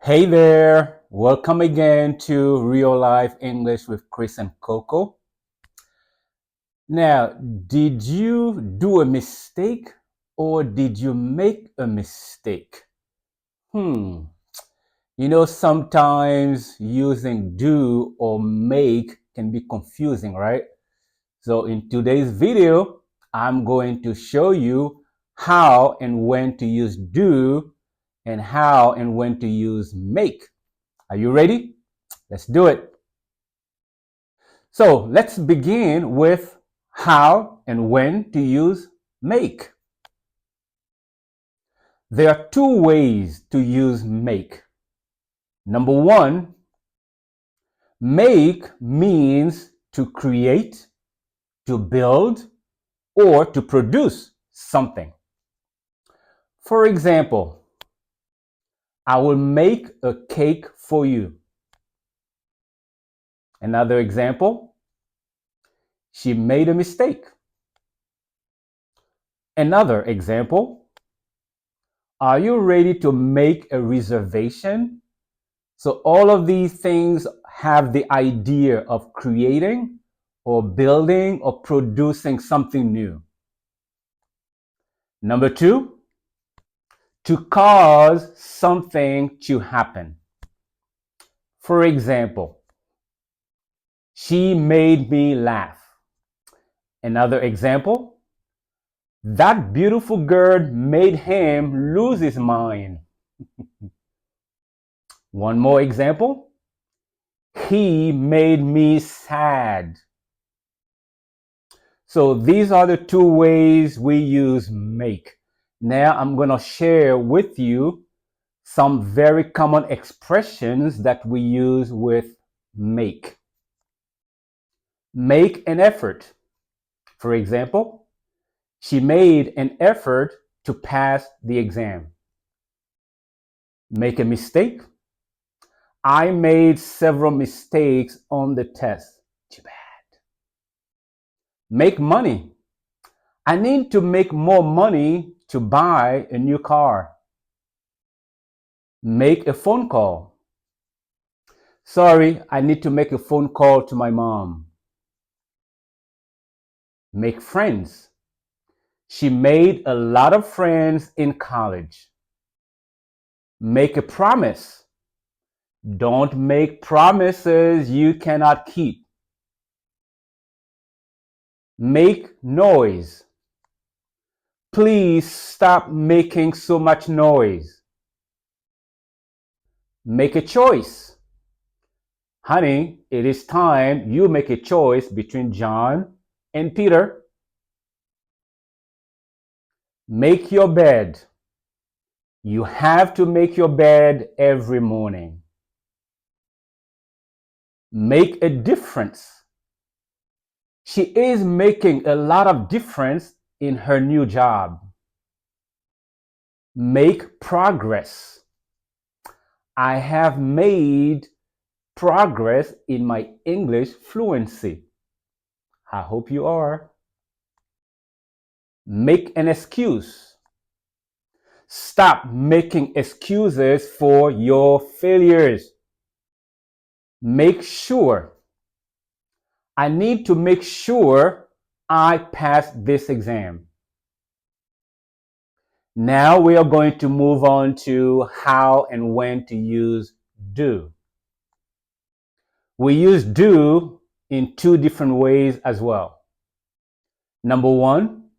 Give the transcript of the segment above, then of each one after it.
Hey there, welcome again to Real Life English with Chris and Coco. Now, did you do a mistake or did you make a mistake? Hmm, sometimes using do or make can be confusing, right? So in today's video, I'm going to show you how and when to use do and how and when to use make. Are you ready? Let's do it. So let's begin with how and when to use make. There are two ways to use make. Number one, make means to create, to build, or to produce something. For example, I will make a cake for you. Another example, she made a mistake. Another example, are you ready to make a reservation? So all of these things have the idea of creating or building or producing something new. Number two, to cause something to happen. For example, she made me laugh. Another example, that beautiful girl made him lose his mind. One more example, he made me sad. So these are the two ways we use make. Now I'm going to share with you some very common expressions that we use with make. Make an effort. For example, she made an effort to pass the exam. Make a mistake. I made several mistakes on the test. Too bad. Make money. I need to make more money to buy a new car. Make a phone call. Sorry, I need to make a phone call to my mom. Make friends. She made a lot of friends in college. Make a promise. Don't make promises you cannot keep. Make noise. Please stop making so much noise. Make a choice. Honey, it is time you make a choice between John and Peter. Make your bed. You have to make your bed every morning. Make a difference. She is making a lot of difference in her new job. Make progress. I have made progress in my English fluency. I hope you are. Make an excuse. Stop making excuses for your failures. Make sure. I need to make sure I pass this exam. Now we are going to move on to how and when to use do. We use do in two different ways as well. Number one,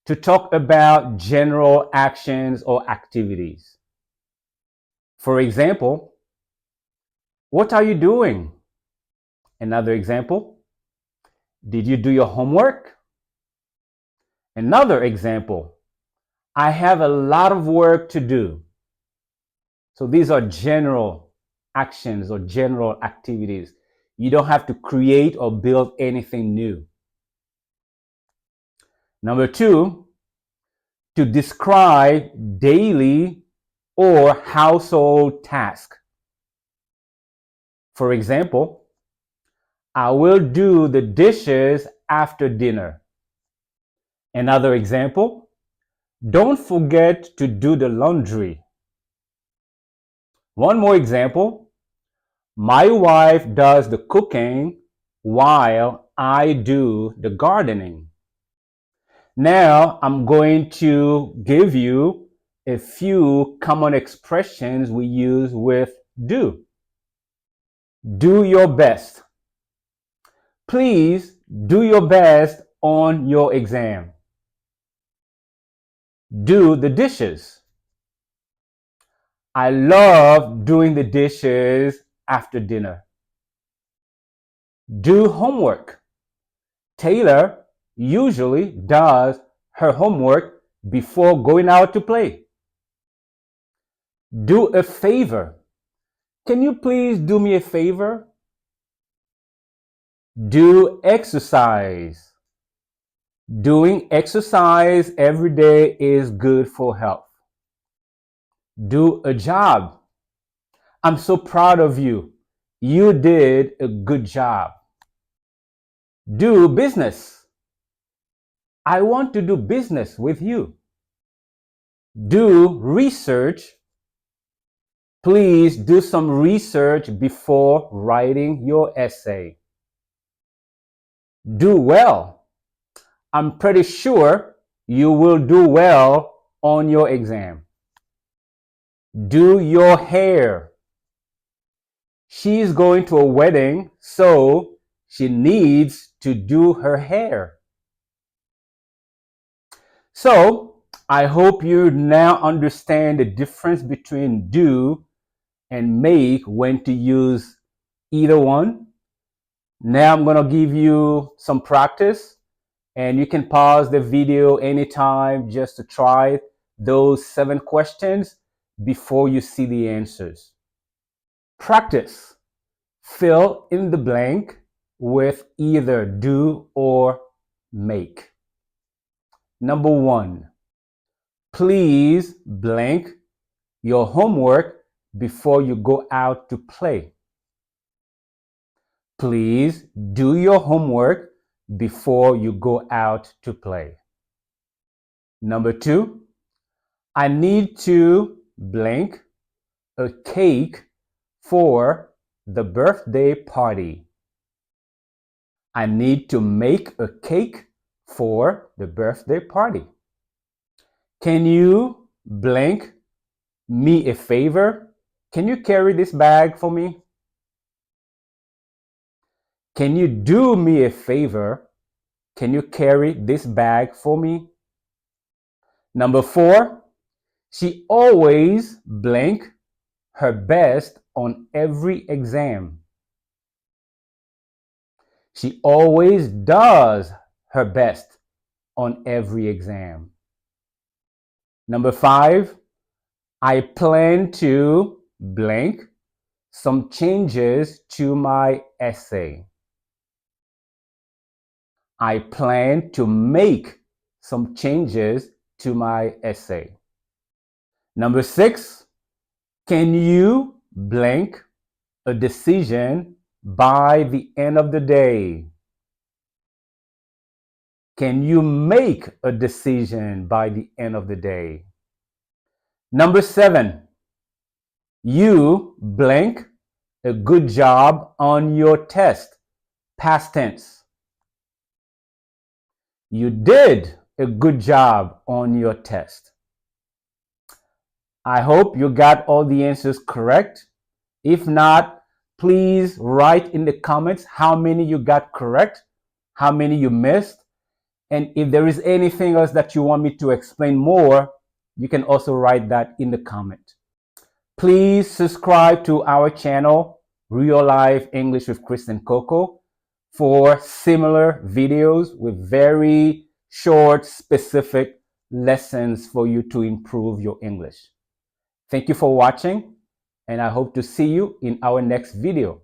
to talk about general actions or activities. For example, what are you doing? Another example, did you do your homework? Another example, I have a lot of work to do. So these are general actions or general activities. You don't have to create or build anything new. Number two, to describe daily or household tasks. For example, I will do the dishes after dinner. Another example, don't forget to do the laundry. One more example. My wife does the cooking while I do the gardening. Now I'm going to give you a few common expressions we use with do. Do your best. Please do your best on your exam. Do the dishes. I love doing the dishes after dinner. Do homework. Taylor usually does her homework before going out to play. Do a favor. Can you please do me a favor? Do exercise. Doing exercise every day is good for health. Do a job. I'm so proud of you. You did a good job. Do business. I want to do business with you. Do research. Please do some research before writing your essay. Do well. I'm pretty sure you will do well on your exam. Do your hair. She's going to a wedding, so she needs to do her hair. So, I hope you now understand the difference between do and make when to use either one. Now I'm going to give you some practice, and you can pause the video anytime just to try those 7 questions before you see the answers. Practice. Fill in the blank with either do or make. Number 1. Please blank your homework before you go out to play. Please do your homework before you go out to play. Number 2. I need to blank a cake for the birthday party. I need to make a cake for the birthday party. Can you blank me a favor? Can you carry this bag for me? Can you do me a favor? Can you carry this bag for me? Number 4, she always blank her best on every exam. She always does her best on every exam. Number 5, I plan to blank some changes to my essay. I plan to make some changes to my essay. Number 6, can you blank a decision by the end of the day? Can you make a decision by the end of the day? Number 7, you blank a good job on your test, past tense. You did a good job on your test. I hope you got all the answers correct. If not, please write in the comments how many you got correct, how many you missed, and if there is anything else that you want me to explain more, you can also write that in the comment. Please subscribe to our channel, Real Life English with Chris&Coco, for similar videos with very short, specific lessons for you to improve your English. Thank you for watching, and I hope to see you in our next video.